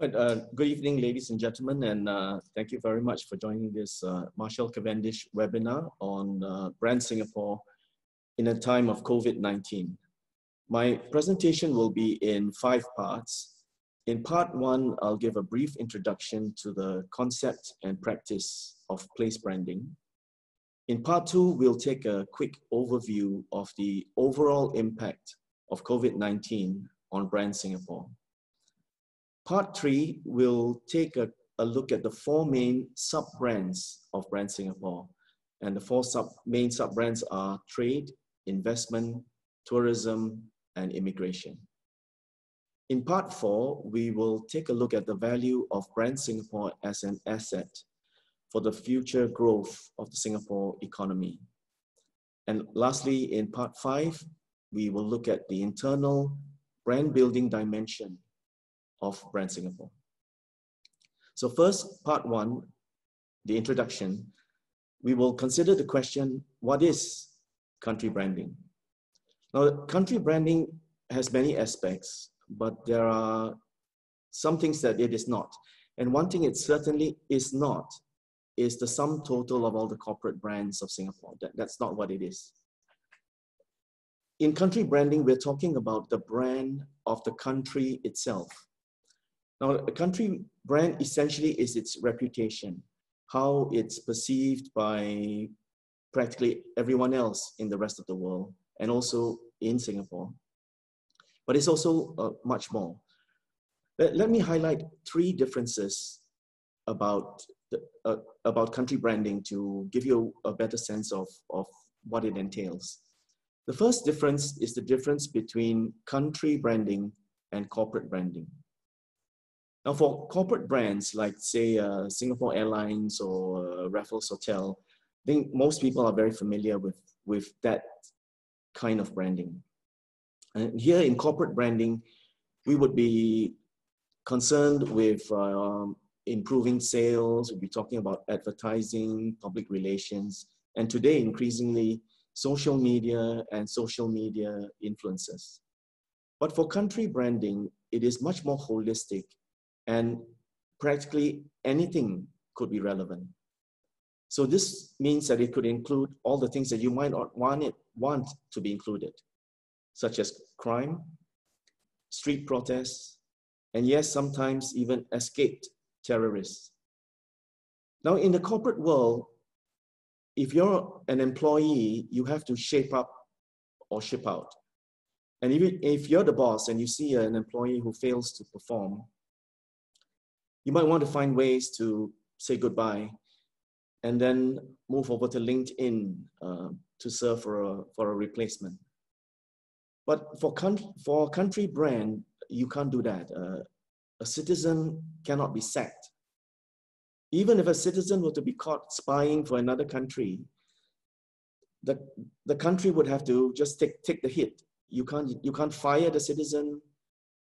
Right, good evening, ladies and gentlemen, and thank you very much for joining this Marshall Cavendish webinar on Brand Singapore in a time of COVID-19. My presentation will be in 5 parts. In part 1, I'll give a brief introduction to the concept and practice of place branding. In part 2, we'll take a quick overview of the overall impact of COVID-19 on Brand Singapore. Part 3 will take a look at the 4 main sub-brands of Brand Singapore. And the 4 main sub-brands are trade, investment, tourism, and immigration. In part 4, we will take a look at the value of Brand Singapore as an asset for the future growth of the Singapore economy. And lastly, in part 5, we will look at the internal brand building dimension of Brand Singapore. So first, part 1, the introduction, we will consider the question, what is country branding? Now, country branding has many aspects, but there are some things that it is not. And one thing it certainly is not is the sum total of all the corporate brands of Singapore. That's not what it is. In country branding, we're talking about the brand of the country itself. Now, a country brand essentially is its reputation, how it's perceived by practically everyone else in the rest of the world, and also in Singapore. But it's also much more. Let me highlight 3 differences about country branding to give you a better sense of what it entails. The first difference is the difference between country branding and corporate branding. Now, for corporate brands like, say, Singapore Airlines or Raffles Hotel, I think most people are very familiar with that kind of branding. And here in corporate branding, we would be concerned with improving sales. We'll be talking about advertising, public relations, and today, increasingly, social media and social media influencers. But for country branding, it is much more holistic, and practically anything could be relevant. So this means that it could include all the things that you might not want to be included, such as crime, street protests, and yes, sometimes even escaped terrorists. Now, in the corporate world, if you're an employee, you have to shape up or ship out. And if you're the boss and you see an employee who fails to perform, you might want to find ways to say goodbye and then move over to LinkedIn to serve for a replacement. But for a country brand, you can't do that. A citizen cannot be sacked. Even if a citizen were to be caught spying for another country, the country would have to just take the hit. You can't fire the citizen,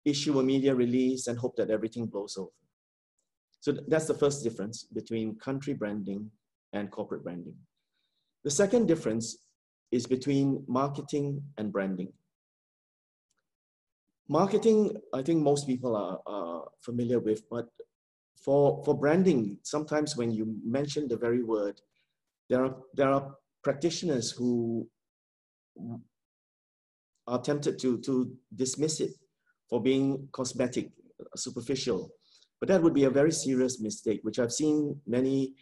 issue a media release, and hope that everything blows over. So that's the first difference between country branding and corporate branding. The second difference is between marketing and branding. Marketing, I think most people are familiar with, but for branding, sometimes when you mention the very word, there are practitioners who are tempted to dismiss it for being cosmetic, superficial. But that would be a very serious mistake, which I've seen many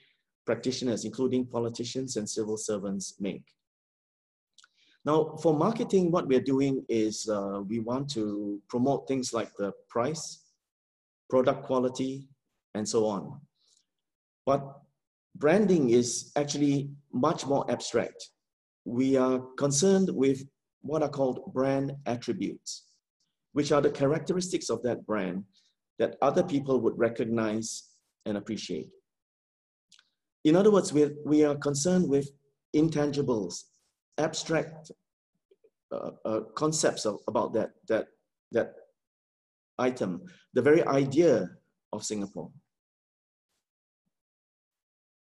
practitioners, including politicians and civil servants, make. Now, for marketing, what we're doing is we want to promote things like the price, product quality, and so on. But branding is actually much more abstract. We are concerned with what are called brand attributes, which are the characteristics of that brand that other people would recognize and appreciate. In other words, we are concerned with intangibles, abstract concepts about that item, the very idea of Singapore.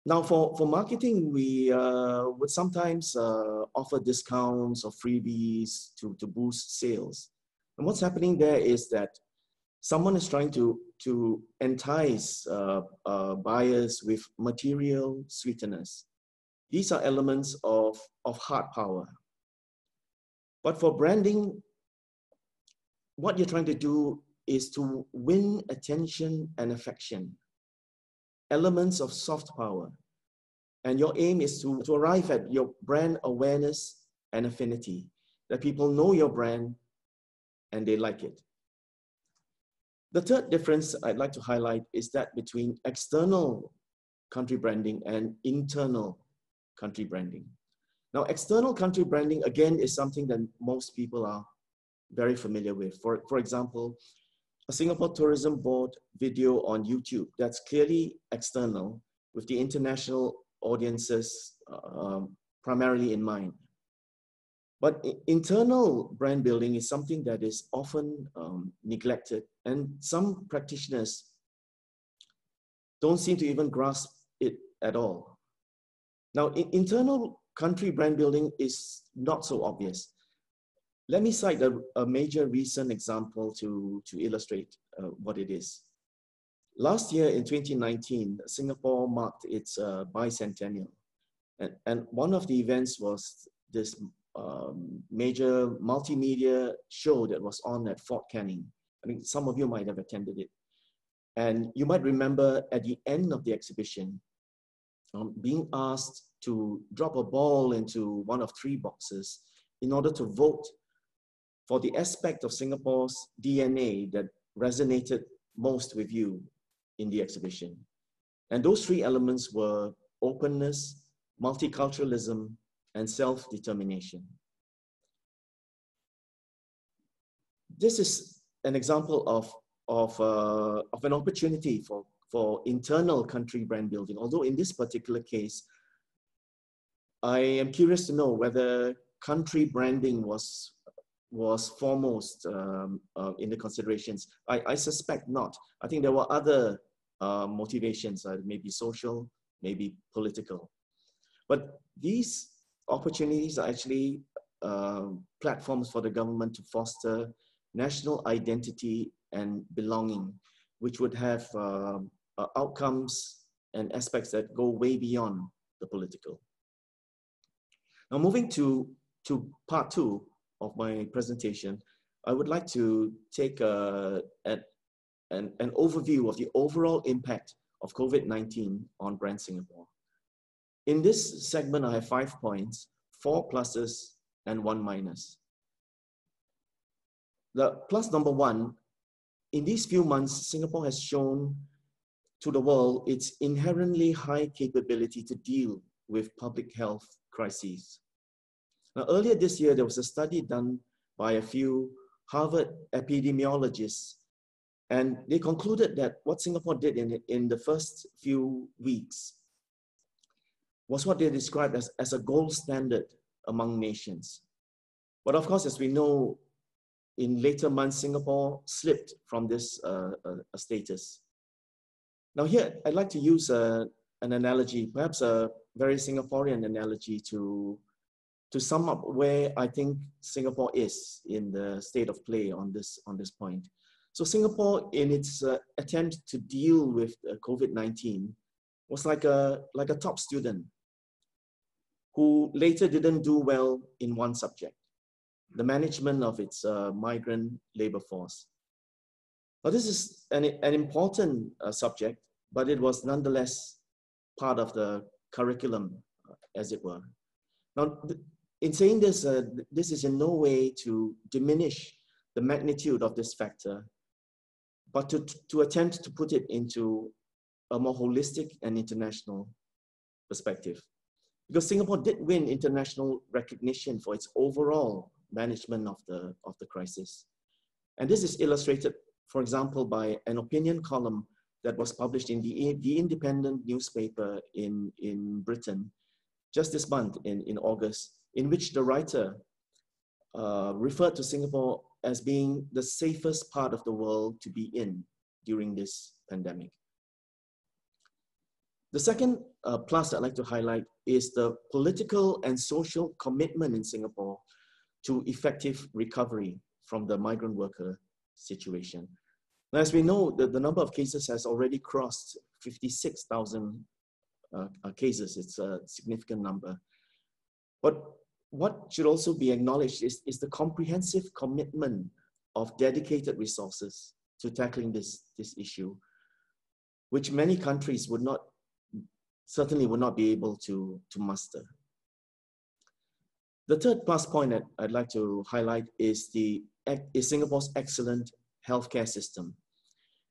Now, for marketing, we would sometimes offer discounts or freebies to boost sales. And what's happening there is that Someone is trying to entice buyers with material sweeteners. These are elements of hard power. But for branding, what you're trying to do is to win attention and affection, elements of soft power. And your aim is to arrive at your brand awareness and affinity, that people know your brand and they like it. The third difference I'd like to highlight is that between external country branding and internal country branding. Now, external country branding, again, is something that most people are very familiar with. For example, a Singapore Tourism Board video on YouTube that's clearly external with the international audiences primarily in mind. But internal brand building is something that is often neglected, and some practitioners don't seem to even grasp it at all. Now, internal country brand building is not so obvious. Let me cite a major recent example to illustrate what it is. Last year in 2019, Singapore marked its bicentennial. And one of the events was this major multimedia show that was on at Fort Canning. I mean, some of you might have attended it. And you might remember at the end of the exhibition, being asked to drop a ball into one of 3 boxes in order to vote for the aspect of Singapore's DNA that resonated most with you in the exhibition. And those 3 elements were openness, multiculturalism, and self-determination. This is an example of an opportunity for internal country brand building. Although in this particular case, I am curious to know whether country branding was foremost in the considerations. I suspect not. I think there were other motivations, maybe social, maybe political. But these opportunities are actually platforms for the government to foster national identity and belonging, which would have outcomes and aspects that go way beyond the political. Now, moving to part 2 of my presentation, I would like to take an overview of the overall impact of COVID-19 on Brand Singapore. In this segment, I have 5 points, 4 pluses and 1 minus. The plus number 1, in these few months, Singapore has shown to the world its inherently high capability to deal with public health crises. Now, earlier this year, there was a study done by a few Harvard epidemiologists, and they concluded that what Singapore did in the first few weeks was what they described as a gold standard among nations. But of course, as we know, in later months, Singapore slipped from this status. Now here, I'd like to use an analogy, perhaps a very Singaporean analogy to sum up where I think Singapore is in the state of play on this point. So Singapore, in its attempt to deal with COVID-19, was like a top student who later didn't do well in one subject, the management of its migrant labor force. Now this is an important subject, but it was nonetheless part of the curriculum, as it were. Now, in saying this, this is in no way to diminish the magnitude of this factor, but to attempt to put it into a more holistic and international perspective. Because Singapore did win international recognition for its overall management of the crisis. And this is illustrated, for example, by an opinion column that was published in the Independent newspaper in Britain just this month in August, in which the writer referred to Singapore as being the safest part of the world to be in during this pandemic. The second plus I'd like to highlight is the political and social commitment in Singapore to effective recovery from the migrant worker situation. Now, as we know, the number of cases has already crossed 56,000 cases. It's a significant number. But what should also be acknowledged is the comprehensive commitment of dedicated resources to tackling this issue, which many countries certainly would not be able to muster. The third plus point that I'd like to highlight is Singapore's excellent healthcare system,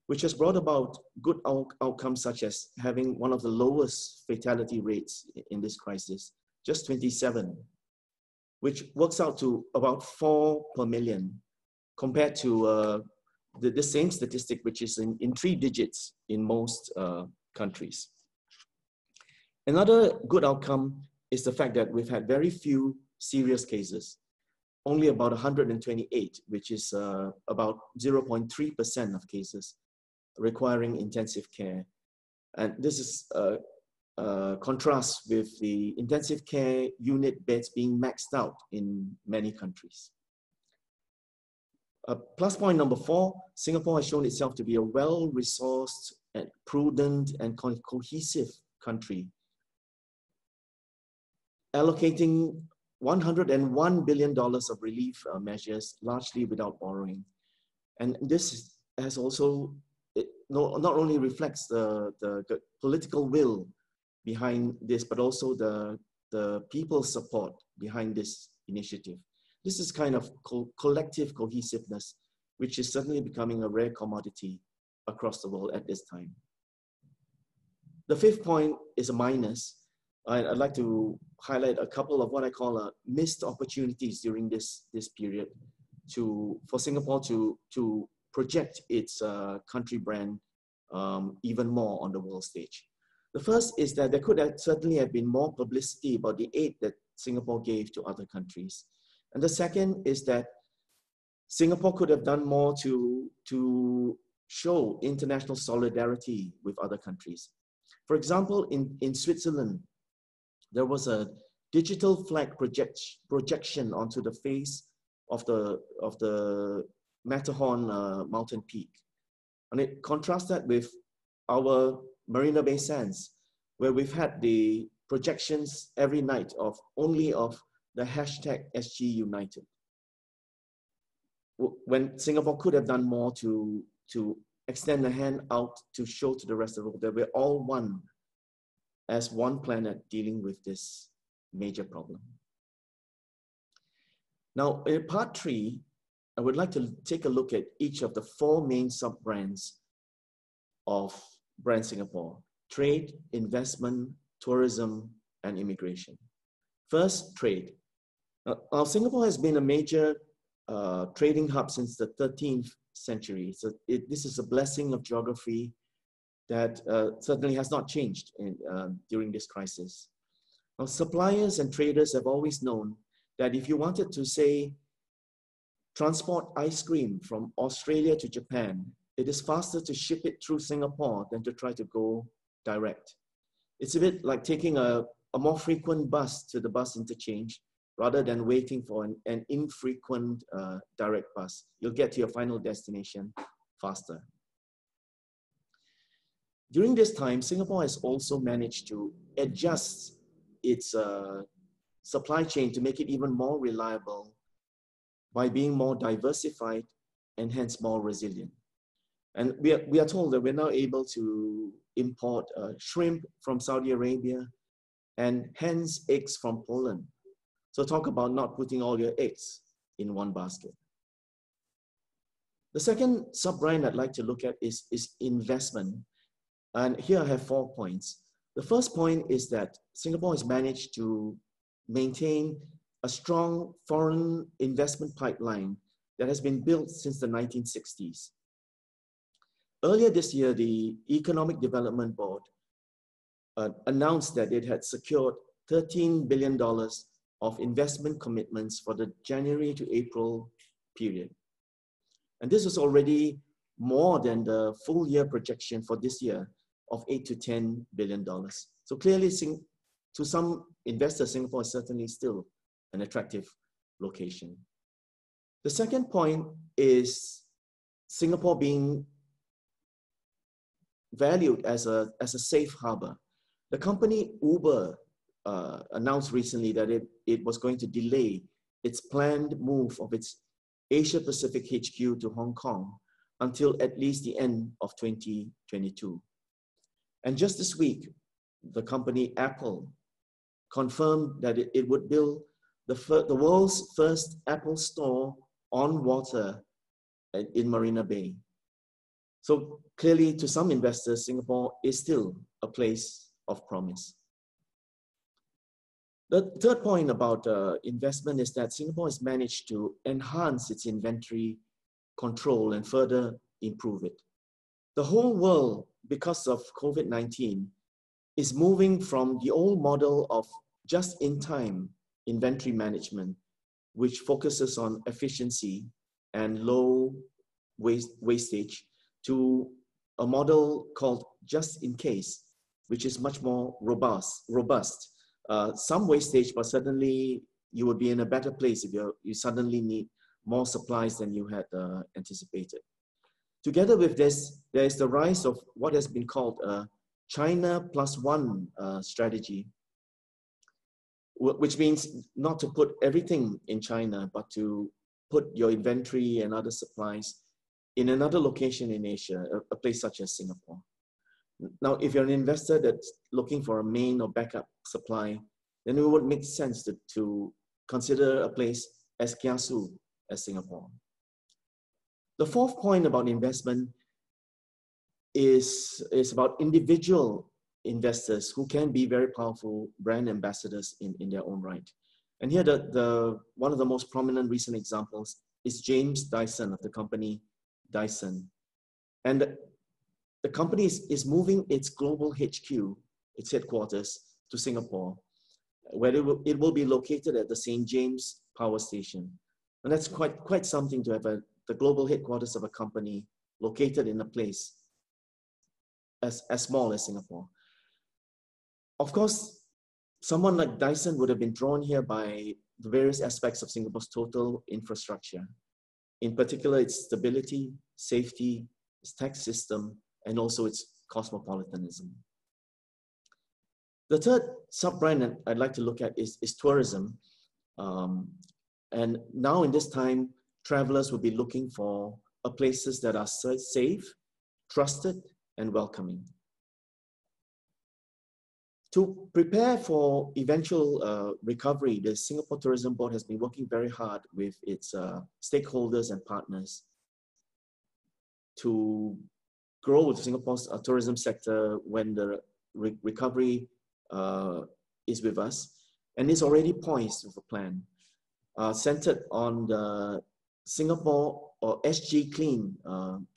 which has brought about good outcomes such as having one of the lowest fatality rates in this crisis, just 27, which works out to about 4 per million, compared to the same statistic, which is in 3 digits in most countries. Another good outcome is the fact that we've had very few serious cases, only about 128, which is about 0.3% of cases requiring intensive care. And this is contrast with the intensive care unit beds being maxed out in many countries. Plus point number 4, Singapore has shown itself to be a well-resourced and prudent and cohesive country, allocating $101 billion of relief measures, largely without borrowing. And this has also, not only reflects the political will behind this, but also the people's support behind this initiative. This is kind of collective cohesiveness, which is certainly becoming a rare commodity across the world at this time. The fifth point is a minus. I'd like to highlight a couple of what I call missed opportunities during this period for Singapore to project its country brand even more on the world stage. The first is that there could certainly have been more publicity about the aid that Singapore gave to other countries. And the second is that Singapore could have done more to show international solidarity with other countries. For example, in Switzerland, there was a digital flag projection onto the face of the Matterhorn mountain peak. And it contrasts that with our Marina Bay Sands, where we've had the projections every night of the hashtag SGUnited. When Singapore could have done more to extend a hand out to show to the rest of the world that we're all one, as one planet dealing with this major problem. Now, in part 3, I would like to take a look at each of the 4 main sub-brands of Brand Singapore: trade, investment, tourism, and immigration. First, trade. Now, Singapore has been a major trading hub since the 13th century. So this is a blessing of geography that certainly has not changed during this crisis. Now, suppliers and traders have always known that if you wanted to, say, transport ice cream from Australia to Japan, it is faster to ship it through Singapore than to try to go direct. It's a bit like taking a more frequent bus to the bus interchange rather than waiting for an infrequent direct bus. You'll get to your final destination faster. During this time, Singapore has also managed to adjust its supply chain to make it even more reliable by being more diversified and hence more resilient. And we are told that we're now able to import shrimp from Saudi Arabia and hence eggs from Poland. So talk about not putting all your eggs in one basket. The second sub-brand I'd like to look at is investment. And here I have 4 points. The first point is that Singapore has managed to maintain a strong foreign investment pipeline that has been built since the 1960s. Earlier this year, the Economic Development Board announced that it had secured $13 billion of investment commitments for the January to April period. And this was already more than the full year projection for this year of $8 to $10 billion. So clearly, to some investors, Singapore is certainly still an attractive location. The second point is Singapore being valued as a safe harbor. The company Uber announced recently that it was going to delay its planned move of its Asia Pacific HQ to Hong Kong until at least the end of 2022. And just this week, the company Apple confirmed that it would build the world's first Apple store on water in Marina Bay. So clearly, to some investors, Singapore is still a place of promise. The third point about investment is that Singapore has managed to enhance its inventory control and further improve it. The whole world, because of COVID-19, is moving from the old model of just-in-time inventory management, which focuses on efficiency and low wastage, to a model called just-in-case, which is much more robust. Some wastage, but certainly you would be in a better place if you suddenly need more supplies than you had anticipated. Together with this, there is the rise of what has been called a China plus one strategy, which means not to put everything in China, but to put your inventory and other supplies in another location in Asia, a place such as Singapore. Now, if you're an investor that's looking for a main or backup supply, then it would make sense to consider a place as kiasu as Singapore. The fourth point about investment is about individual investors who can be very powerful brand ambassadors in their own right. And here, one of the most prominent recent examples is James Dyson of the company Dyson. And the company is moving its global HQ, its headquarters, to Singapore, where it will be located at the St. James Power Station. And that's quite something to have the global headquarters of a company located in a place as small as Singapore. Of course, someone like Dyson would have been drawn here by the various aspects of Singapore's total infrastructure, in particular its stability, safety, its tax system, and also its cosmopolitanism. The third sub-brand that I'd like to look at is tourism. And now in this time, travelers will be looking for places that are safe, trusted, and welcoming. To prepare for eventual recovery, the Singapore Tourism Board has been working very hard with its stakeholders and partners to grow Singapore's tourism sector when the recovery is with us, and is already poised with a plan centered on the Singapore or SG Clean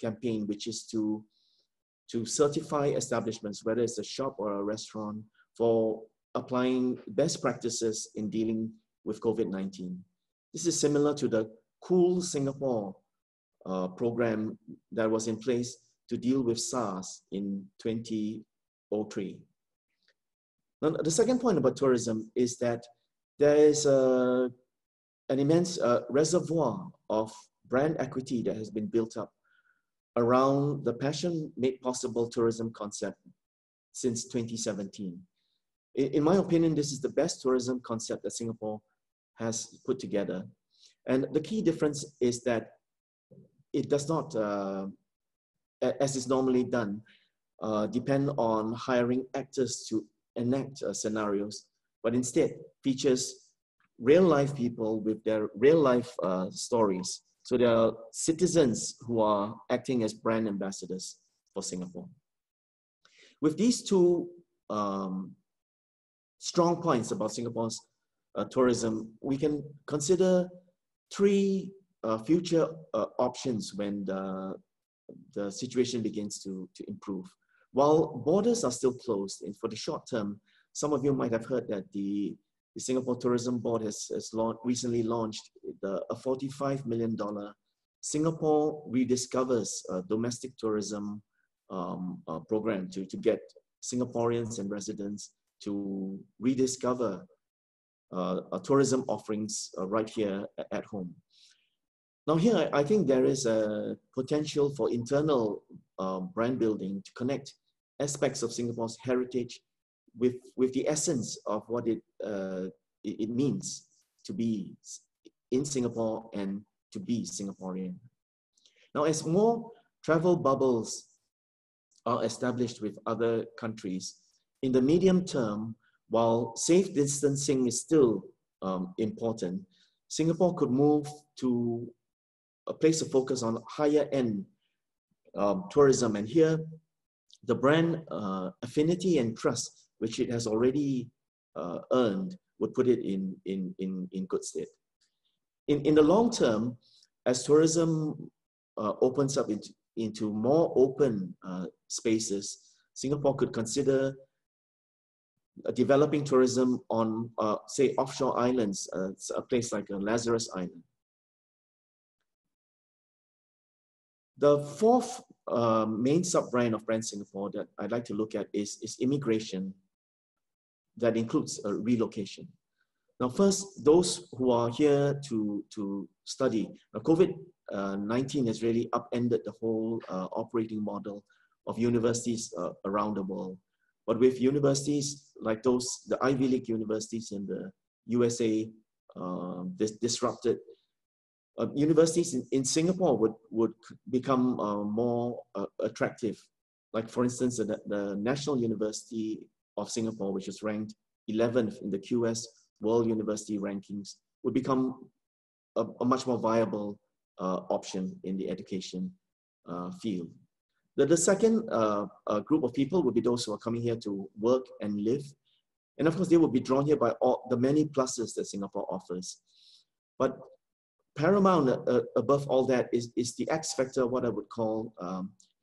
campaign, which is to certify establishments, whether it's a shop or a restaurant, for applying best practices in dealing with COVID-19. This is similar to the Cool Singapore program that was in place to deal with SARS in 2003. Now, the second point about tourism is that there is an immense reservoir of brand equity that has been built up around the Passion Made Possible tourism concept since 2017. In my opinion, this is the best tourism concept that Singapore has put together. And the key difference is that it does not, as is normally done, depend on hiring actors to enact scenarios, but instead features real-life people with their real-life stories. So there are citizens who are acting as brand ambassadors for Singapore. With these two strong points about Singapore's tourism, we can consider three future options when the situation begins to improve. While borders are still closed, and for the short term, some of you might have heard that the Singapore Tourism Board has recently launched a $45 million Singapore Rediscovers domestic tourism program to get Singaporeans and residents to rediscover tourism offerings right here at home. Now here, I think there is a potential for internal brand building to connect aspects of Singapore's heritage with the essence of what it means to be in Singapore and to be Singaporean. Now, as more travel bubbles are established with other countries, in the medium term, while safe distancing is still important, Singapore could move to a place of focus on higher end tourism. And here, the brand affinity and trust, which it has already earned, would put it in good stead. In the long term, as tourism opens up into more open spaces, Singapore could consider developing tourism on, say, offshore islands, a place like Lazarus Island. The fourth main sub-brand of Brand Singapore that I'd like to look at is immigration that includes relocation. Now, first, those who are here to study. Now, COVID-19 has really upended the whole operating model of universities around the world. But with universities like those, the Ivy League universities in the USA disrupted, universities in Singapore would become more attractive. Like, for instance, the National University of Singapore, which is ranked 11th in the QS World University Rankings, would become a much more viable option in the education field. The second group of people would be those who are coming here to work and live. And of course, they will be drawn here by all the many pluses that Singapore offers. But paramount above all that is the X factor, what I would call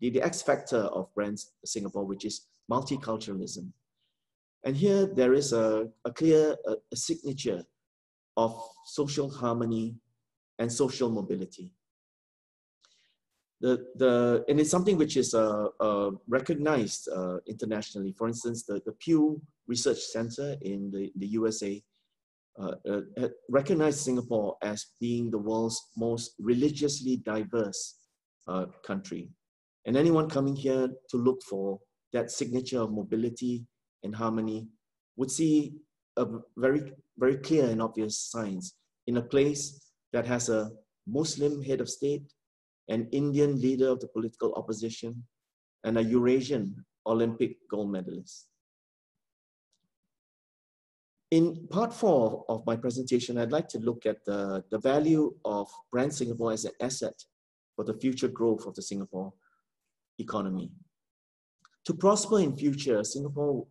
the X factor of Brands Singapore, which is multiculturalism. And here there is a clear signature of social harmony and social mobility. And it's something which is recognized internationally. For instance, the Pew Research Center in the USA recognized Singapore as being the world's most religiously diverse country. And anyone coming here to look for that signature of mobility and harmony would see a very, very clear and obvious signs in a place that has a Muslim head of state, an Indian leader of the political opposition, and a Eurasian Olympic gold medalist. In part 4 of my presentation, I'd like to look at the value of Brand Singapore as an asset for the future growth of the Singapore economy. To prosper in future, Singapore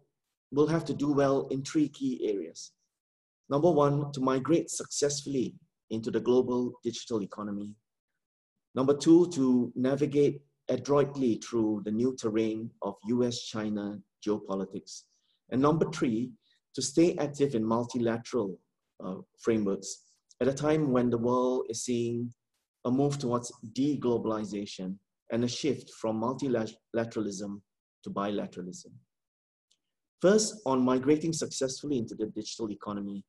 will have to do well in 3 key areas. Number 1, to migrate successfully into the global digital economy. Number 2, to navigate adroitly through the new terrain of US-China geopolitics. And number 3, to stay active in multilateral frameworks at a time when the world is seeing a move towards deglobalization and a shift from multilateralism to bilateralism. First, on migrating successfully into the digital economy,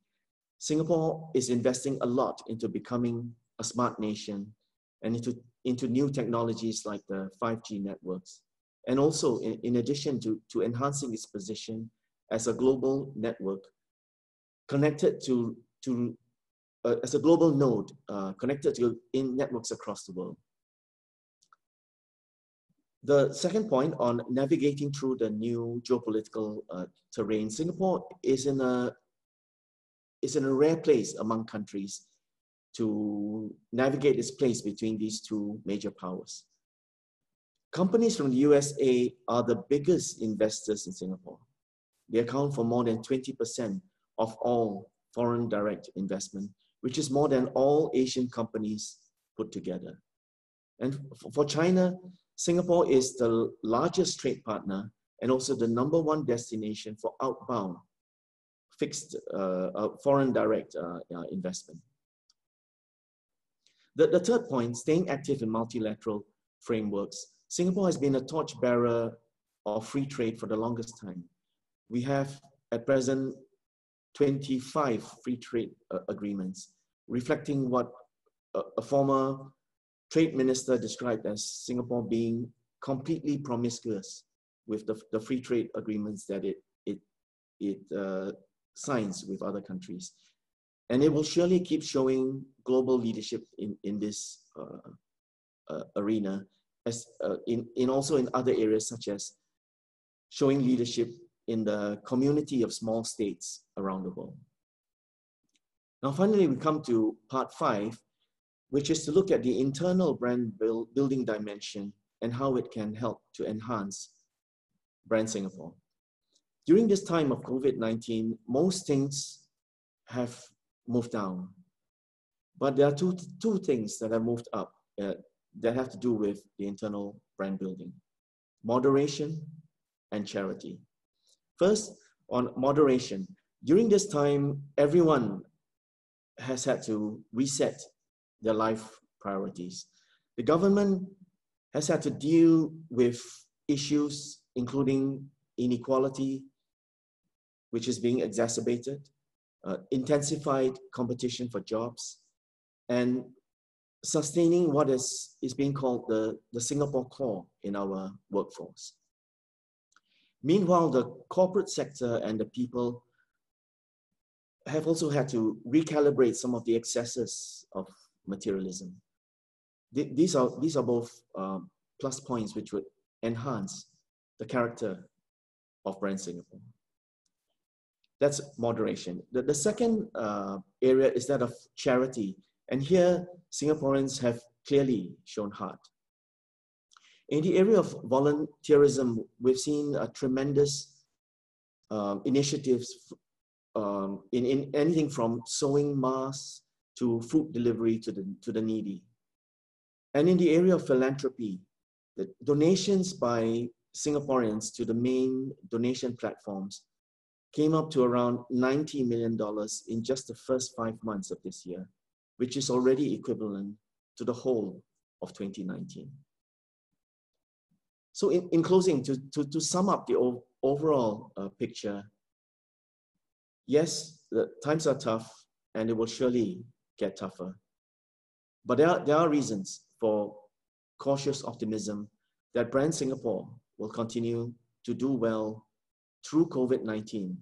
Singapore is investing a lot into becoming a smart nation and into new technologies like the 5G networks. And also, in addition to enhancing its position as a global network, connected as a global node, connected in networks across the world. The second point on navigating through the new geopolitical terrain, Singapore is in a rare place among countries to navigate its place between these 2 major powers. Companies from the USA are the biggest investors in Singapore. They account for more than 20% of all foreign direct investment, which is more than all Asian companies put together. And for China, Singapore is the largest trade partner and also the #1 destination for outbound fixed foreign direct investment. The third point, staying active in multilateral frameworks. Singapore has been a torchbearer of free trade for the longest time. We have at present 25 free trade agreements, reflecting what a former trade minister described as Singapore being completely promiscuous with the free trade agreements that it signs with other countries. And it will surely keep showing global leadership in this arena, as also in other areas, such as showing leadership in the community of small states around the world. Now, finally, we come to part 5, which is to look at the internal brand building dimension and how it can help to enhance Brand Singapore. During this time of COVID-19, most things have moved down, but there are two things that have moved up that have to do with the internal brand building: moderation and charity. First, on moderation. During this time, everyone has had to reset their life priorities. The government has had to deal with issues including inequality, which is being exacerbated, intensified competition for jobs, and sustaining what is being called the Singapore core in our workforce. Meanwhile, the corporate sector and the people have also had to recalibrate some of the excesses of materialism. These are both plus points which would enhance the character of Brand Singapore. That's moderation. The second area is that of charity. And here, Singaporeans have clearly shown heart. In the area of volunteerism, we've seen tremendous initiatives in anything from sewing masks to food delivery to the needy. And in the area of philanthropy, the donations by Singaporeans to the main donation platforms came up to around $90 million in just the first 5 months of this year, which is already equivalent to the whole of 2019. So in closing, to sum up the overall picture, yes, the times are tough and it will surely get tougher. But there are reasons for cautious optimism that Brand Singapore will continue to do well through COVID-19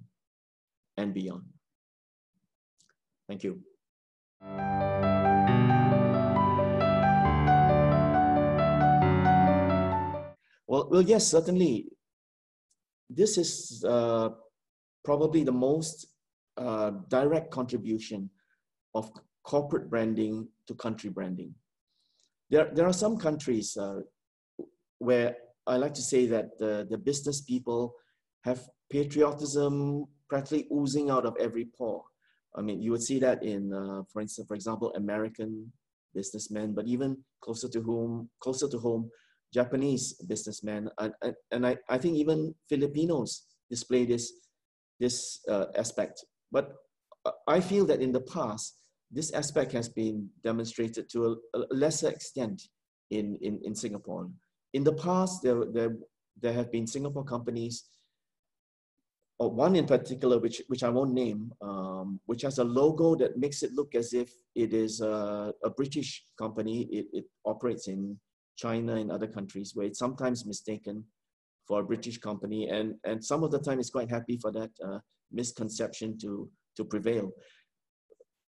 and beyond. Thank you. Well, yes, certainly. This is probably the most direct contribution of corporate branding to country branding. There are some countries where I like to say that the business people have patriotism practically oozing out of every pore. I mean, you would see that in, for example, American businessmen, but even closer to home, Japanese businessmen, and I think even Filipinos display this aspect. But I feel that in the past, this aspect has been demonstrated to a lesser extent in Singapore. In the past, there have been Singapore companies, or one in particular, which I won't name, which has a logo that makes it look as if it is a British company. It operates in China and other countries, where it's sometimes mistaken for a British company, and some of the time it's quite happy for that misconception to prevail.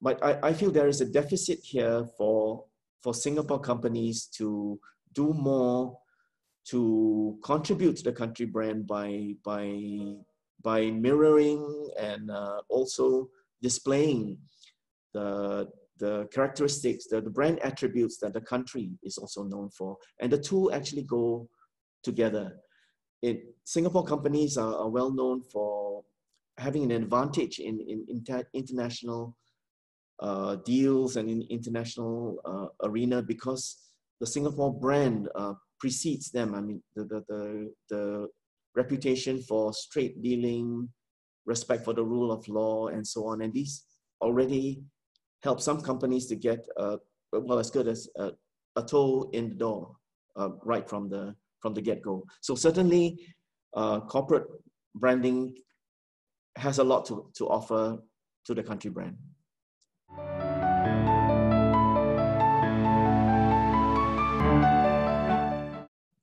But I feel there is a deficit here for Singapore companies to do more to contribute to the country brand by mirroring and also displaying the characteristics, the brand attributes that the country is also known for. And the two actually go together. Singapore companies are well known for having an advantage in international deals and in international arena, because the Singapore brand precedes them. I mean, the reputation for straight dealing, respect for the rule of law, and so on. And these already help some companies to get, well, as good as a toe in the door right from the get-go. So certainly, corporate branding has a lot to offer to the country brand.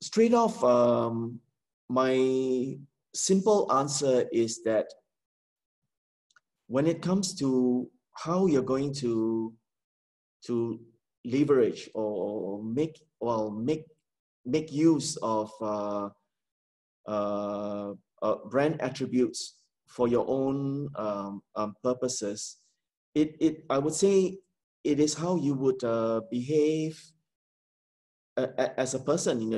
Straight off, my simple answer is that when it comes to how you're going to leverage or make use of brand attributes for your own purposes, I would say it is how you would behave as a person in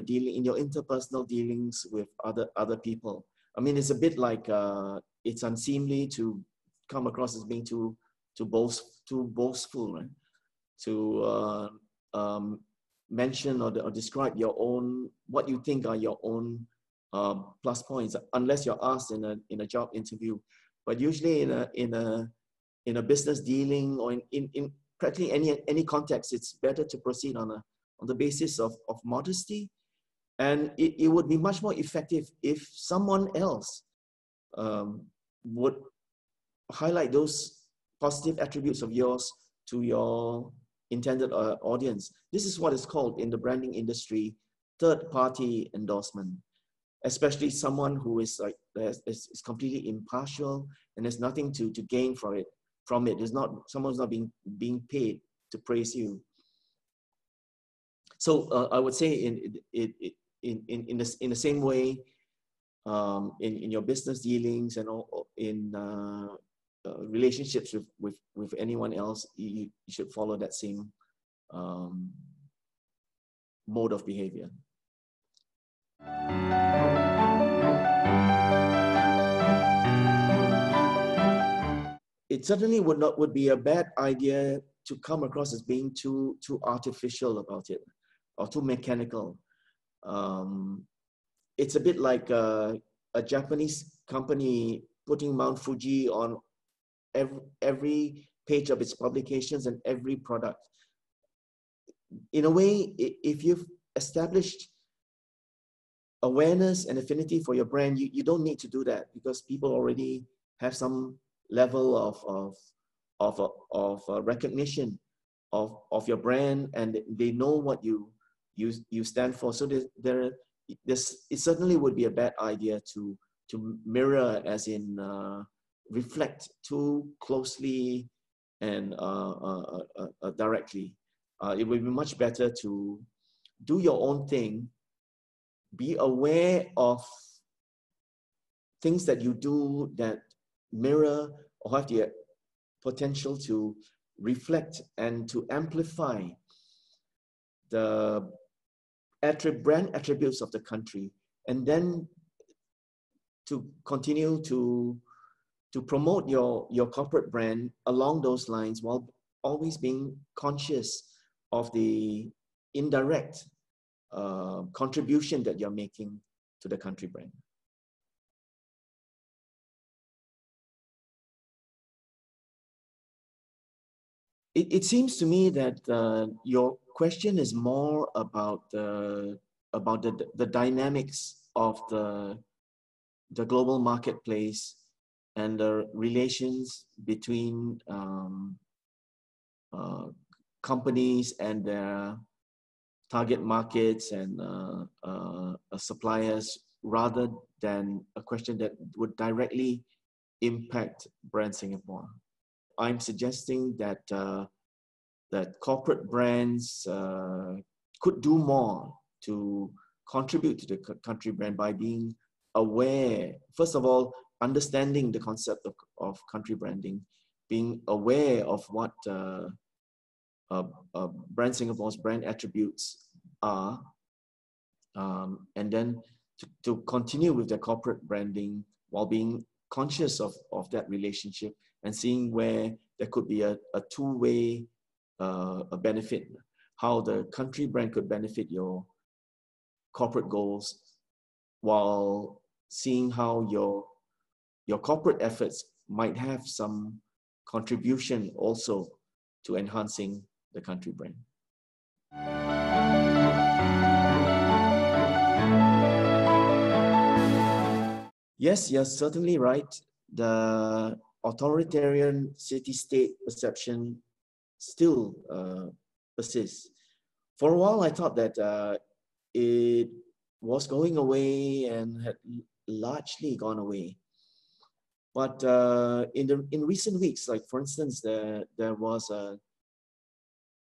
your interpersonal dealings with other people. I mean, it's a bit like it's unseemly to come across as being too boastful, right? To mention or describe your own, what you think are your own plus points, unless you're asked in a job interview. But usually in a business dealing or in practically any context, it's better to proceed on the basis of modesty. And it would be much more effective if someone else would highlight those positive attributes of yours to your intended audience. This is what is called in the branding industry third-party endorsement, especially someone who is like is completely impartial and there's nothing to gain from it. Someone's not being paid to praise you. So I would say in the same way, in your business dealings and all, in relationships with anyone else, you should follow that same mode of behavior. It certainly would be a bad idea to come across as being too artificial about it or too mechanical. It's a bit like a Japanese company putting Mount Fuji on every page of its publications and every product. In a way, if you've established awareness and affinity for your brand, you don't need to do that, because people already have some level of recognition of your brand, and they know what you stand for. So it certainly would be a bad idea to mirror, as in reflect too closely and directly. It would be much better to do your own thing, be aware of things that you do that mirror or have the potential to reflect and to amplify the brand attributes of the country, and then to continue to promote your corporate brand along those lines, while always being conscious of the indirect contribution that you're making to the country brand. It seems to me that your question is more about the dynamics of the global marketplace and the relations between companies and their target markets and suppliers, rather than a question that would directly impact Brand Singapore. I'm suggesting that that corporate brands could do more to contribute to the country brand by being aware, first of all, understanding the concept of country branding, being aware of what Brand Singapore's brand attributes are, and then to continue with their corporate branding while being conscious of that relationship and seeing where there could be a two-way benefit, how the country brand could benefit your corporate goals, while seeing how your corporate efforts might have some contribution also to enhancing the country brand. Yes, you're certainly right. The authoritarian city-state perception still persists. For a while, I thought that it was going away and had largely gone away. But in recent weeks, like for instance, there was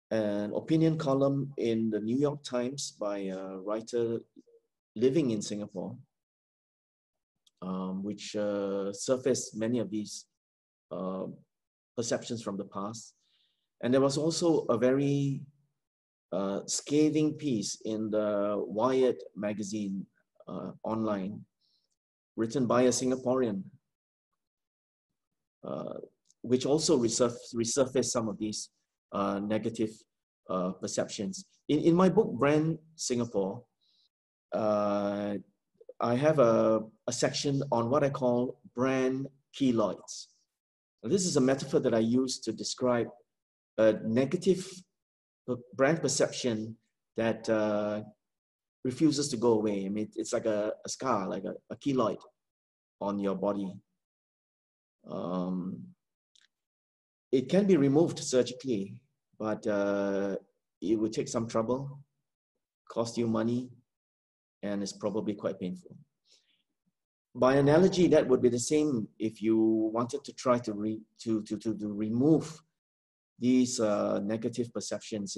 an opinion column in the New York Times by a writer living in Singapore, which surfaced many of these perceptions from the past. And there was also a very scathing piece in the Wired magazine online, written by a Singaporean, which also resurfaced some of these negative perceptions. In my book, Brand Singapore, I have a section on what I call brand keloids. This is a metaphor that I use to describe a negative brand perception that refuses to go away. I mean, it's like a scar, like a keloid on your body. It can be removed surgically, but it would take some trouble, cost you money, and it's probably quite painful. By analogy, that would be the same if you wanted to try to remove these negative perceptions.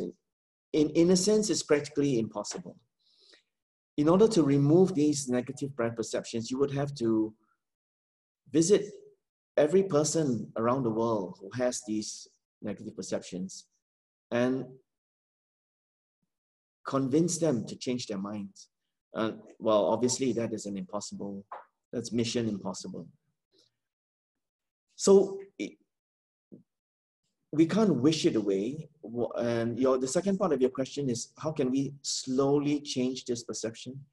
In a sense, it's practically impossible. In order to remove these negative brand perceptions, you would have to visit every person around the world who has these negative perceptions and convince them to change their minds. Well, obviously that is that's mission impossible. So we can't wish it away. And the second part of your question is, how can we slowly change this perception?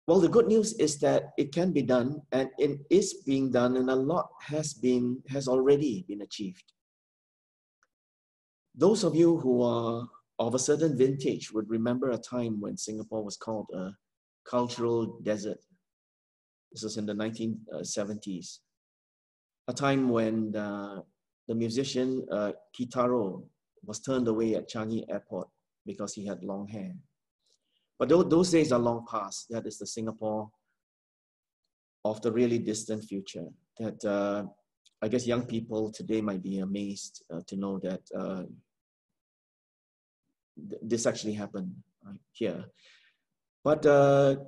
Well, the good news is that it can be done, and it is being done, and a lot has already been achieved. Those of you who are of a certain vintage would remember a time when Singapore was called a cultural desert. This was in the 1970s, a time when the musician Kitaro was turned away at Changi Airport because he had long hair. But those days are long past. That is the Singapore of the really distant future. That I guess young people today might be amazed to know that this actually happened here. But the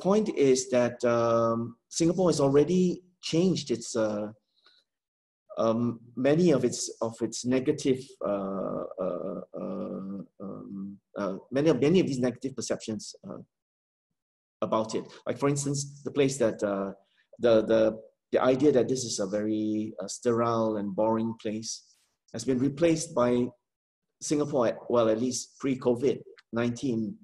point is that Singapore has already changed its many of its negative many of these negative perceptions about it. Like for instance, the place that the idea that this is a very sterile and boring place has been replaced by Singapore, well, at least pre-COVID-19,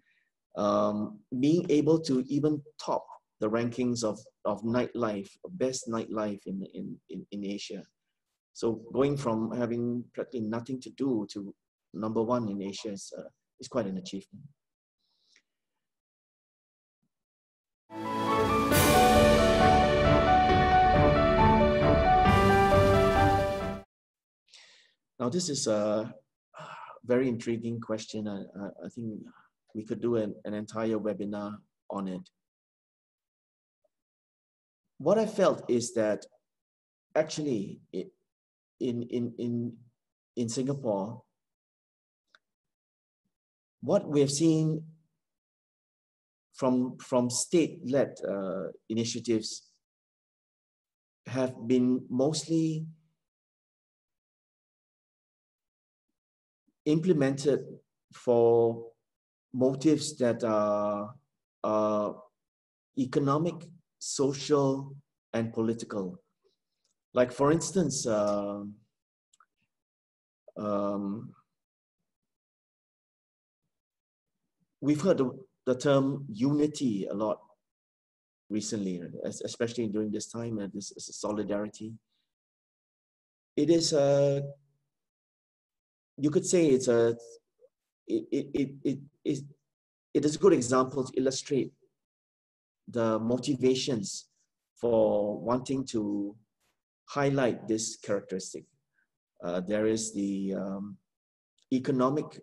being able to even top the rankings of nightlife, best nightlife in Asia. So going from having practically nothing to do to #1 in Asia is quite an achievement. Now this is a very intriguing question. I think we could do an entire webinar on it. What I felt is that actually in Singapore, what we have seen from state-led initiatives have been mostly implemented for motives that are economic, social, and political. Like for instance, we've heard the term unity a lot recently, especially during this time, this is solidarity. It is you could say it is a good example to illustrate the motivations for wanting to highlight this characteristic. There is the economic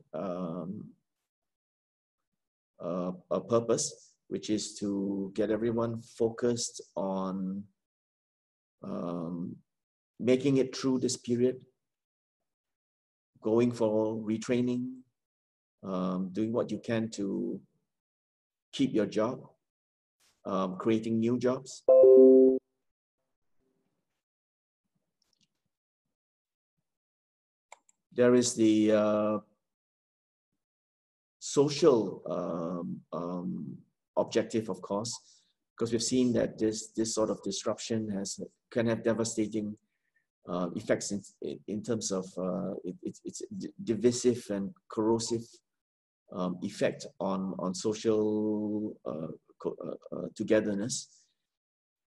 a purpose, which is to get everyone focused on making it through this period, going for retraining, doing what you can to keep your job, creating new jobs. There is the social objective, of course, because we've seen that this sort of disruption can have devastating effects in terms of its divisive and corrosive effect on social togetherness.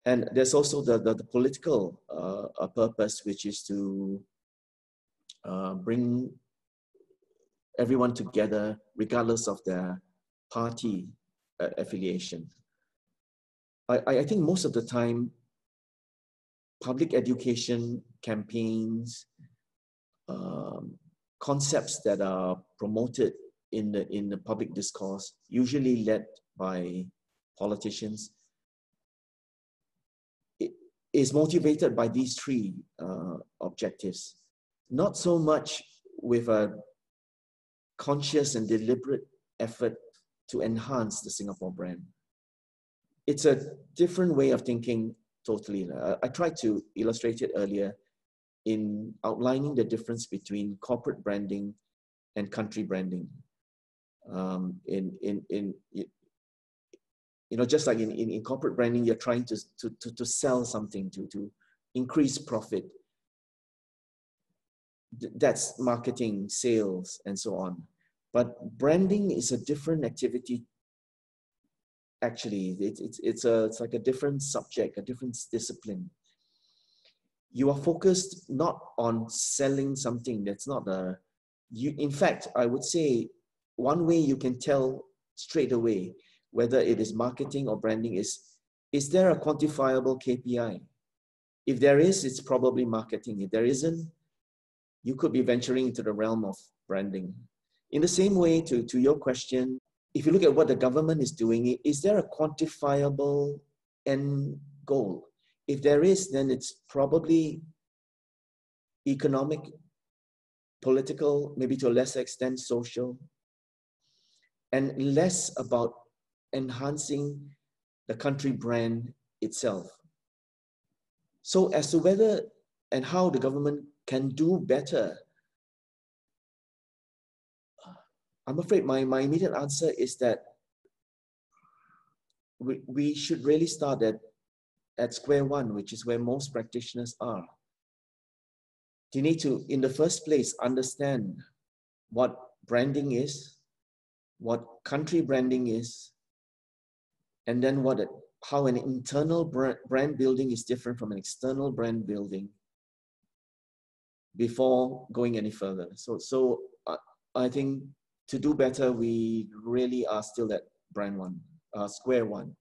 And there's also the political purpose, which is to bring everyone together regardless of their party affiliation. I think most of the time, public education campaigns, concepts that are promoted in the public discourse, usually led by politicians, is motivated by these three objectives. Not so much with a conscious and deliberate effort to enhance the Singapore brand. It's a different way of thinking totally. I tried to illustrate it earlier in outlining the difference between corporate branding and country branding. Just like in corporate branding, you're trying to sell something, to increase profit. That's marketing, sales, and so on. But branding is a different activity. Actually, it's like a different subject, a different discipline. You are focused not on selling something. That's not in fact, I would say one way you can tell straight away whether it is marketing or branding is there a quantifiable KPI? If there is, it's probably marketing. If there isn't, you could be venturing into the realm of branding. In the same way, to your question, if you look at what the government is doing, is there a quantifiable end goal? If there is, then it's probably economic, political, maybe to a lesser extent social, and less about enhancing the country brand itself. So as to whether and how the government can do better, I'm afraid my immediate answer is that we should really start at square one, which is where most practitioners are. You need to, in the first place, understand what branding is, what country branding is, and then how an internal brand building is different from an external brand building before going any further. So I think to do better, we really are still at square one.